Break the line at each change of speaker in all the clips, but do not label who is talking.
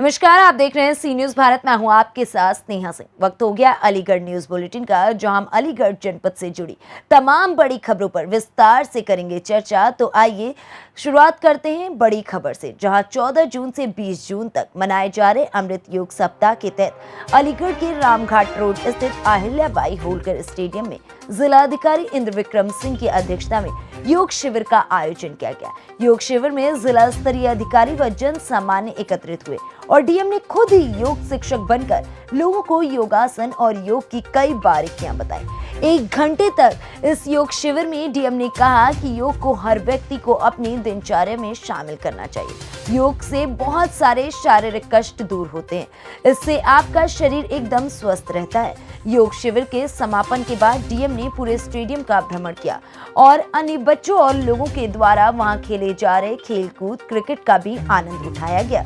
नमस्कार, आप देख रहे हैं सी न्यूज भारत। मैं हूं आपके साथ स्नेहा सिंह। वक्त हो गया अलीगढ़ न्यूज बुलेटिन का, जहां हम अलीगढ़ जनपद से जुड़ी तमाम बड़ी खबरों पर विस्तार से करेंगे चर्चा। तो आइए शुरुआत करते हैं बड़ी खबर से, जहां 14 जून से 20 जून तक मनाए जा रहे अमृत योग सप्ताह के तहत अलीगढ़ के रामघाट रोड स्थित अहिल्याबाई होलकर स्टेडियम में जिलाधिकारी इंद्र विक्रम सिंह की अध्यक्षता में योग शिविर का आयोजन किया गया। योग शिविर में जिला स्तरीय अधिकारी व जन सामान्य एकत्रित हुए और डीएम ने खुद ही योग शिक्षक बनकर लोगों को योगासन और योग की कई बारीकियां बताई। 1 घंटे तक इस योग शिविर में डीएम ने कहा कि योग को हर व्यक्ति को अपनी दिनचर्या में शामिल करना चाहिए। योग से बहुत सारे शारीरिक कष्ट दूर होते हैं, इससे आपका शरीर एकदम स्वस्थ रहता है। योग शिविर के समापन के बाद डीएम ने पूरे स्टेडियम का भ्रमण किया और अन्य बच्चों और लोगों के द्वारा वहां खेले जा रहे खेलकूद क्रिकेट का भी आनंद उठाया गया।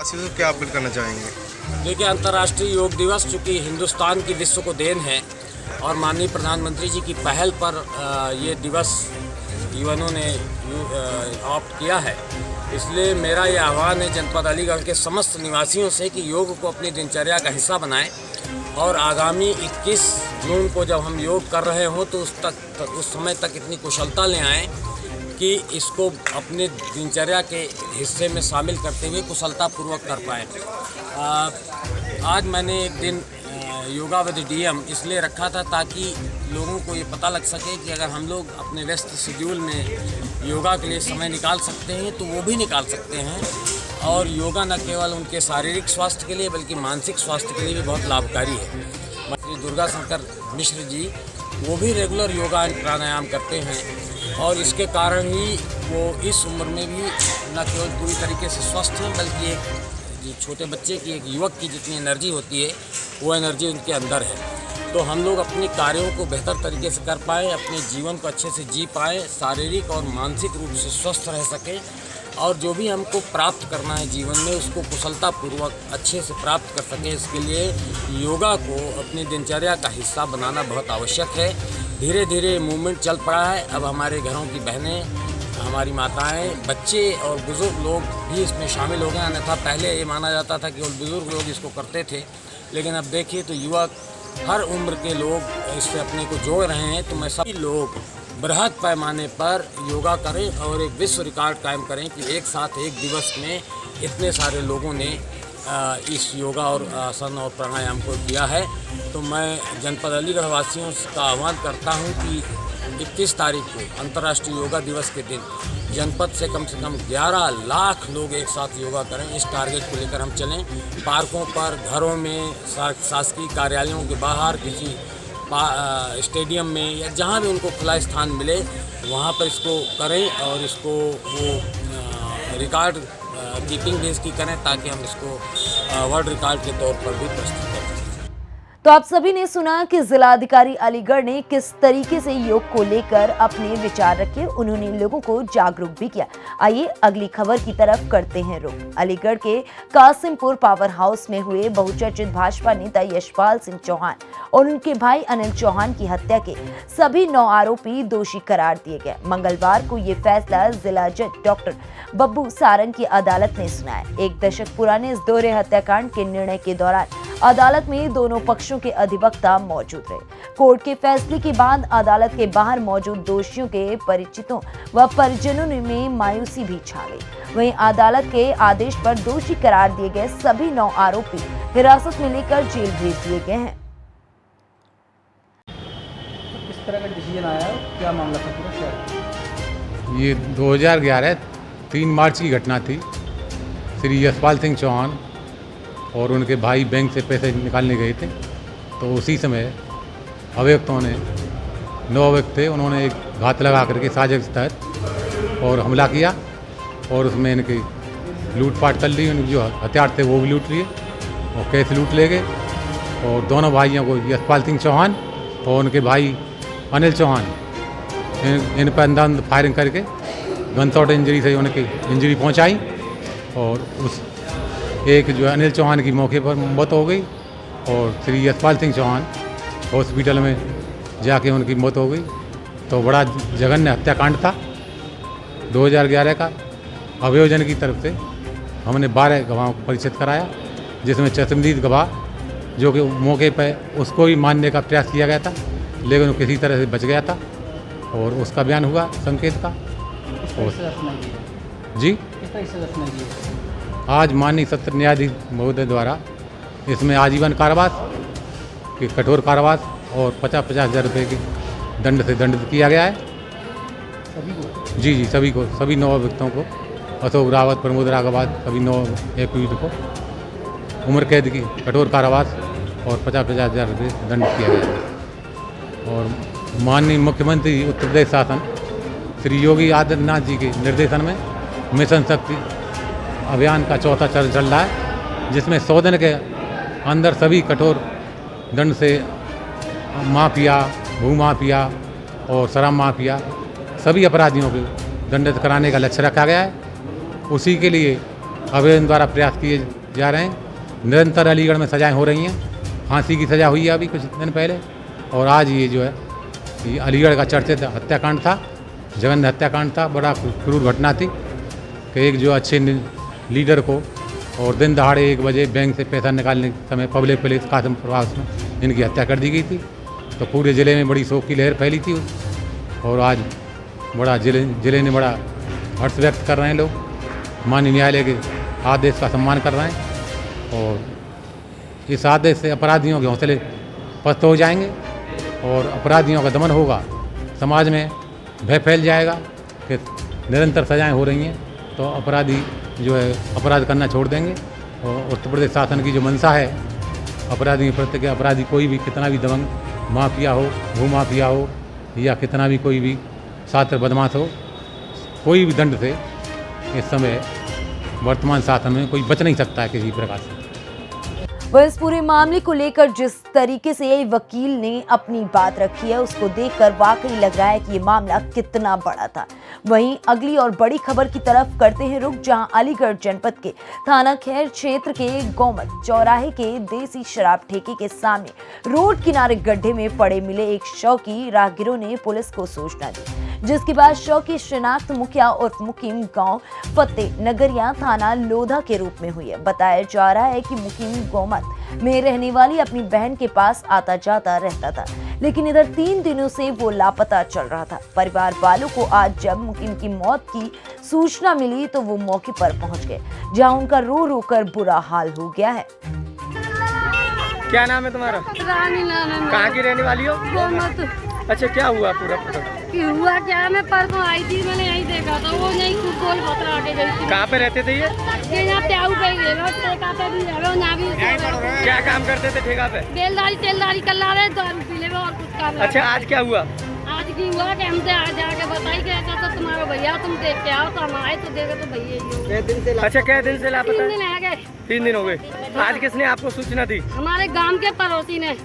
क्या अपील करना चाहेंगे?
देखिए, अंतर्राष्ट्रीय योग दिवस चूँकि हिंदुस्तान की विश्व को देन है और माननीय प्रधानमंत्री जी की पहल पर ये दिवस युवाओं ने ऑप्ट किया है, इसलिए मेरा ये आह्वान है जनपद अलीगढ़ के समस्त निवासियों से कि योग को अपनी दिनचर्या का हिस्सा बनाएं और आगामी 21 जून को जब हम योग कर रहे हों तो उस समय तक इतनी कुशलता ले आएँ कि इसको अपने दिनचर्या के हिस्से में शामिल करते हुए कुशलतापूर्वक कर पाएँ। आज मैंने एक दिन योगा विद डीएम इसलिए रखा था ताकि लोगों को ये पता लग सके कि अगर हम लोग अपने व्यस्त शेड्यूल में योगा के लिए समय निकाल सकते हैं तो वो भी निकाल सकते हैं। और योगा न केवल उनके शारीरिक स्वास्थ्य के लिए बल्कि मानसिक स्वास्थ्य के लिए भी बहुत लाभकारी है। श्री दुर्गा शंकर मिश्र जी वो भी रेगुलर योगा प्राणायाम करते हैं और इसके कारण ही वो इस उम्र में भी न केवल पूरी तरीके से स्वस्थ हैं बल्कि एक छोटे बच्चे की, एक युवक की जितनी एनर्जी होती है वो एनर्जी उनके अंदर है। तो हम लोग अपने कार्यों को बेहतर तरीके से कर पाएँ, अपने जीवन को अच्छे से जी पाएँ, शारीरिक और मानसिक रूप से स्वस्थ रह सकें और जो भी हमको प्राप्त करना है जीवन में उसको कुशलतापूर्वक अच्छे से प्राप्त कर सकें। इसके लिए योगा को अपनी दिनचर्या का हिस्सा बनाना बहुत आवश्यक है। धीरे धीरे मूवमेंट चल पड़ा है। अब हमारे घरों की बहनें, हमारी माताएं, बच्चे और बुज़ुर्ग लोग भी इसमें शामिल हो गए। अन्यथा पहले ये माना जाता था कि बुज़ुर्ग लोग इसको करते थे, लेकिन अब देखिए तो युवक, हर उम्र के लोग इससे अपने को जोड़ रहे हैं। तो मैं सभी लोग बृहद पैमाने पर योगा करें और एक विश्व रिकॉर्ड कायम करें कि एक साथ एक दिवस में इतने सारे लोगों ने इस योगा और आसन और प्राणायाम को किया है। तो मैं जनपद अलीगढ़ वासियों का आह्वान करता हूं कि 21 तारीख को अंतर्राष्ट्रीय योगा दिवस के दिन जनपद से कम 11 लाख लोग एक साथ योगा करें। इस टारगेट को लेकर हम चलें। पार्कों पर, घरों में, शासकीय कार्यालयों के बाहर, किसी स्टेडियम में या जहाँ भी उनको खुला स्थान मिले वहाँ पर इसको करें और इसको वो रिकॉर्ड कीपिंग भी इसकी करें ताकि हम इसको वर्ल्ड रिकॉर्ड के तौर पर भी प्रस्तुत कर सकें।
तो आप सभी ने सुना कि जिलाधिकारी अलीगढ़ ने किस तरीके से योग को लेकर अपने विचार रखे। उन्होंने लोगों को जागरूक भी किया। आइए अगली खबर की तरफ करते हैं रुख। अलीगढ़ के कासिमपुर पावर हाउस में हुए बहुचर्चित भाजपा नेता यशपाल सिंह चौहान और उनके भाई अनिल चौहान की हत्या के सभी 9 आरोपी दोषी करार दिए गए। मंगलवार को ये फैसला जिला जज डॉक्टर बब्बू सारंग की अदालत ने सुनाया। 1 दशक पुराने इस दोहरे हत्याकांड के निर्णय के दौरान अदालत में दोनों पक्षों के अधिवक्ता मौजूद रहे। कोर्ट के फैसले के बाद अदालत के बाहर मौजूद दोषियों के परिचितों व परिजनों में मायूसी भी छा गई। वहीं अदालत के आदेश पर दोषी करार दिए गए सभी 9 आरोपी हिरासत में लेकर जेल भेज दिए गए हैं।
किस तरह का डिसीजन आया, क्या मामला था पूरा, क्या?
ये 2011 3 मार्च की घटना थी। श्री यशपाल सिंह चौहान और उनके भाई बैंक से पैसे निकालने गए थे, तो उसी समय अभियुक्तों ने 9 अभियुक्त थे, उन्होंने एक घात लगा करके साजिश के तहत और हमला किया और उसमें इनकी लूटपाट कर ली। उनके जो हथियार थे वो भी लूट लिए और कैश लूट ले गए। और दोनों भाइयों को, यशपाल सिंह चौहान और उनके भाई अनिल चौहान, इन पर अंधाधुंध फायरिंग करके गन शॉट इंजरी से उनकी इंजरी पहुंचाई और उस एक जो अनिल चौहान की मौके पर मौत हो गई और श्री यशपाल सिंह चौहान हॉस्पिटल में जाके उनकी मौत हो गई। तो बड़ा जघन्य हत्याकांड था 2011 का, अभियोजन की तरफ से हमने 12 गवाहों को परिचित कराया, जिसमें चश्मदीद गवाह जो कि मौके पर उसको भी मारने का प्रयास किया गया था, लेकिन वो किसी तरह से बच गया था और उसका बयान हुआ संकेत का।
किस तरह से रचना की है?
जी,
किस तरह से रचना की है?
आज माननीय सत्र न्यायाधीश महोदय द्वारा इसमें आजीवन कारावास के कठोर कारावास और 50-50 हज़ार रुपये के दंड से दंडित किया गया है।
सभी को?
जी, सभी को, सभी 9 अभियुक्तों को, अशोक रावत, प्रमोद राघवात, सभी 9 एक्यूज को उम्र कैद की कठोर कारावास और 50-50 हज़ार रुपये दंड किया गया है। और माननीय मुख्यमंत्री उत्तर प्रदेश शासन श्री योगी आदित्यनाथ जी के निर्देशन में मिशन शक्ति अभियान का चौथा चरण चल रहा है, जिसमें 100 दिन के अंदर सभी कठोर दंड से माफिया, भूमाफिया और शराब माफिया सभी अपराधियों को दंडित कराने का लक्ष्य रखा गया है। उसी के लिए आवेदन द्वारा प्रयास किए जा रहे हैं। निरंतर अलीगढ़ में सजाएं हो रही हैं। फांसी की सज़ा हुई है अभी कुछ दिन पहले, और आज ये जो है ये अलीगढ़ का चर्चित हत्याकांड था, जघन्य हत्याकांड था, बड़ा क्रूर घटना थी कि एक जो अच्छे लीडर को और दिन दहाड़े 1 बजे बैंक से पैसा निकालने के समय पब्लिक प्लेस कासिम प्रवास में इनकी हत्या कर दी गई थी। तो पूरे ज़िले में बड़ी शोक की लहर फैली थी और आज बड़ा ज़िले ने बड़ा हर्ष व्यक्त कर रहे हैं लोग। माननीय न्यायालय के आदेश का सम्मान कर रहे हैं और इस आदेश से अपराधियों के हौसले पस्त हो जाएंगे और अपराधियों का दमन होगा। समाज में भय फैल जाएगा कि निरंतर सजाएं हो रही हैं तो अपराधी जो है अपराध करना छोड़ देंगे। और उत्तर प्रदेश शासन की जो मंशा है अपराधी के प्रति, अपराधी कोई भी कितना भी दबंग माफिया हो, भूमाफिया हो या कितना भी कोई भी छात्र बदमाश हो, कोई भी दंड से इस समय वर्तमान शासन में कोई बच नहीं सकता है किसी प्रकार से।
वह इस पूरे मामले को लेकर जिस तरीके से वकील ने अपनी बात रखी है उसको देखकर वाकई लग रहा है कि ये मामला कितना बड़ा था। वहीं अगली और बड़ी खबर की तरफ करते हैं रुख, जहां अलीगढ़ जनपद के थाना खैर क्षेत्र के गौमत चौराहे के देसी शराब ठेके के सामने रोड किनारे गड्ढे में पड़े मिले एक शव की राहगीरों ने पुलिस को सूचना दी, जिसके बाद शव की शिनाख्त मुखिया उर्फ मुकीम गांव फतेह नगरिया थाना लोधा के रूप में हुई है। बताया जा रहा है कि मुकीम गौमत में रहने वाली अपनी बहन के पास आता जाता रहता था, लेकिन इधर 3 दिनों से वो लापता चल रहा था। परिवार वालों को आज जब मुकीम की मौत की सूचना मिली तो वो मौके पर पहुंच गए, जहां उनका रो रो कर बुरा हाल हो गया है।
क्या नाम है तुम्हारा?
रानी नाम है।
कहाँ की रहने वाली हो?
गौमत।
अच्छा, क्या हुआ पूरा?
हुआ क्या, मैं परसों आई थी, मैंने यहीं देखा था, वो नहीं गोल पतरा के गई थी।
कहाँ पे रहते थे ये?
यहाँ प्याऊ पे ही है, ठेका पे भी है, ना भी।
क्या काम करते थे ठेका पे?
बेलदारी तेलदारी कर ला रहे, दारू पी ले और कुछ काम।
अच्छा, आज क्या हुआ?
आज की हुआ कि हमसे आज जाके बताई कि ऐसा तो तुम्हारा भैया, तुम देख के आओ। तो हम आए तो देखे तो भैया ही हो।
अच्छा, क्या दिन से लापता?
3 दिन आ गए।
3 दिन हो गए। आज किसने आपको सूचना दी?
हमारे गांव के पड़ोसी ने।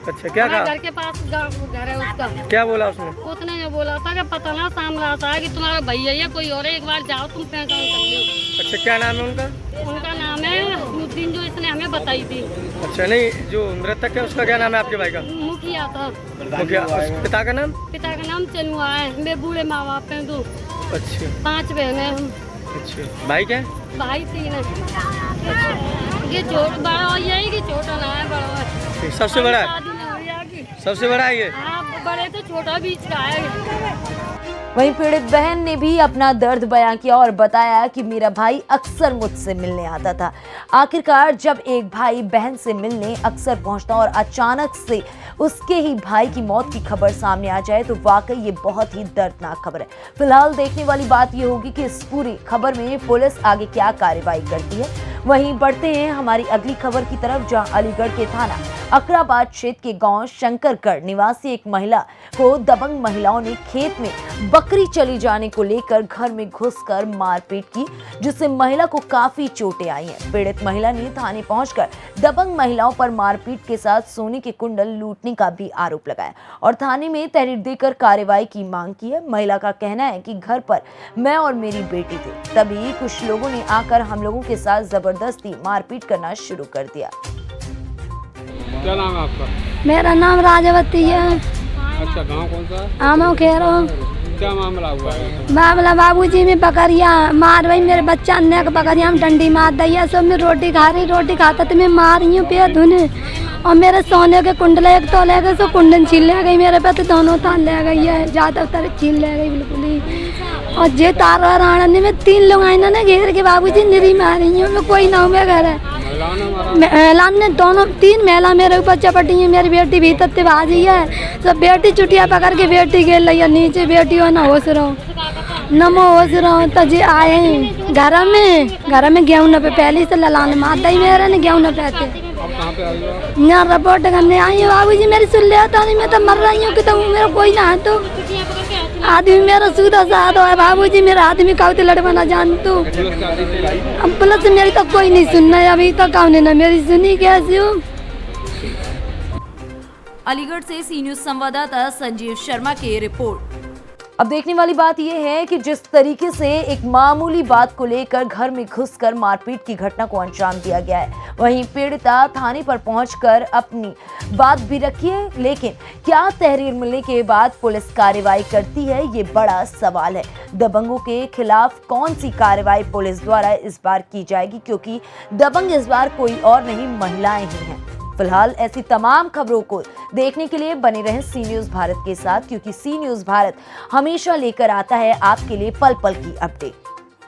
अच्छा, क्या कहा?
घर के पास घर है उसका।
क्या बोला उसने?
उसने ये बोला था कि पता ना सामने आता है कि तुम्हारा भैया या कोई और है, एक बार जाओ तुम पहचान कर लो।
अच्छा, क्या नाम है उनका?
उनका नाम है मुद्दीन, जो इसने हमें बताई थी।
अच्छा, नहीं, जो मृतक है उसका क्या नाम है आपके भाई का?
मुखिया था।
मुखिया। पिता का नाम?
पिता का नाम चनुआ है। मेरे बूढ़े माँ बाप हैं 2।
अच्छा।
5 बहन है हम।
अच्छा, भाई क्या?
भाई 3 है। ये बड़ा यही कि छोटा ना है, बड़ा है।
सबसे बड़ा है?
शादी नहीं हुई आगे।
सबसे बड़ा है ये?
हाँ, बड़े तो छोटा बीच का है।
वहीं पीड़ित बहन ने भी अपना दर्द बयां किया और बताया कि मेरा भाई अक्सर मुझसे मिलने आता था। आखिरकार जब एक भाई बहन से मिलने अक्सर पहुंचता और अचानक से उसके ही भाई की मौत की खबर सामने आ जाए तो वाकई ये बहुत ही दर्दनाक खबर है। फिलहाल देखने वाली बात ये होगी कि इस पूरी खबर में पुलिस आगे क्या कार्रवाई करती है। वहीं बढ़ते हैं हमारी अगली खबर की तरफ, जहां अलीगढ़ के थाना अकराबाद क्षेत्र के गांव शंकरगढ़ निवासी एक महिला को दबंग महिलाओं ने खेत में बकरी चली जाने को लेकर घर में घुसकर मारपीट की, जिससे महिला को काफी चोटें आई हैं। पीड़ित महिला ने थाने पहुंचकर दबंग महिलाओं पर मारपीट के साथ सोने के कुंडल लूटने का भी आरोप लगाया और थाने में तहरीर देकर कार्रवाई की मांग की है। महिला का कहना है कि घर पर मैं और मेरी बेटी थे, तभी कुछ लोगों ने आकर हम लोगों के साथ जबरदस्ती मारपीट करना शुरू कर दिया।
क्या नाम है आपका?
मेरा नाम राजावती है।
अच्छा, गांव कौन सा है?
आमो खेरो।
क्या मामला हुआ है?
मामला बाबूजी में पकड़िया मार भाई मेरे बच्चा ने पकड़िया हम डंडी मार दैया सब मैं रोटी खा रही रोटी खाता तो मैं मार रही हूँ पे धुने और मेरे सोने के कुंडले एक तो ले गए सो कुंडन छीन ले गई मेरे पे तो दोनों तार ले गई है ज्यादा तर छीन ले गई बिल्कुल ही। और जे तार राणा ने में 3 लोग आए ना घेर के बाबूजी निरी मारी हूँ मैं कोई ना मैं घर है महिला ने दोनों 3 महिला मेरे ऊपर चपटी है मेरी बेटी भीतर से बाजी है सब बेटी चुटिया पकड़ के बेटी गिर रही है नीचे बेटी हो ना होश रहो नमो होश रहो तो जी आए घर में गेहूं न पे पहले से ललान मार दी मेरे ने गेहूं न पे यहाँ रिपोर्ट करने आई हूँ बाबूजी मेरी सुन लिया नहीं मैं तो मर रही हूँ कि तो मेरा कोई ना है तो आदमी मेरा सीधा साधा है बाबूजी मेरा आदमी काउते लड़वाना जान तू अब प्लस मेरी तो कोई नहीं सुनना है अभी तक कौन ना मेरी सुनी कैसी हूँ।
अलीगढ़ से सी न्यूज संवाददाता संजीव शर्मा की रिपोर्ट। अब देखने वाली बात यह है कि जिस तरीके से एक मामूली बात को लेकर घर में घुसकर मारपीट की घटना को अंजाम दिया गया है, वहीं पीड़िता थाने पर पहुंचकर अपनी बात भी रखी है, लेकिन क्या तहरीर मिलने के बाद पुलिस कार्रवाई करती है, ये बड़ा सवाल है। दबंगों के खिलाफ कौन सी कार्रवाई पुलिस द्वारा इस बार की जाएगी, क्योंकि दबंग इस बार कोई और नहीं महिलाएं ही हैं। फिलहाल ऐसी तमाम खबरों को देखने के लिए बने रहें सी न्यूज भारत के साथ, क्योंकि सी न्यूज भारत हमेशा लेकर आता है आपके लिए पल पल की अपडेट।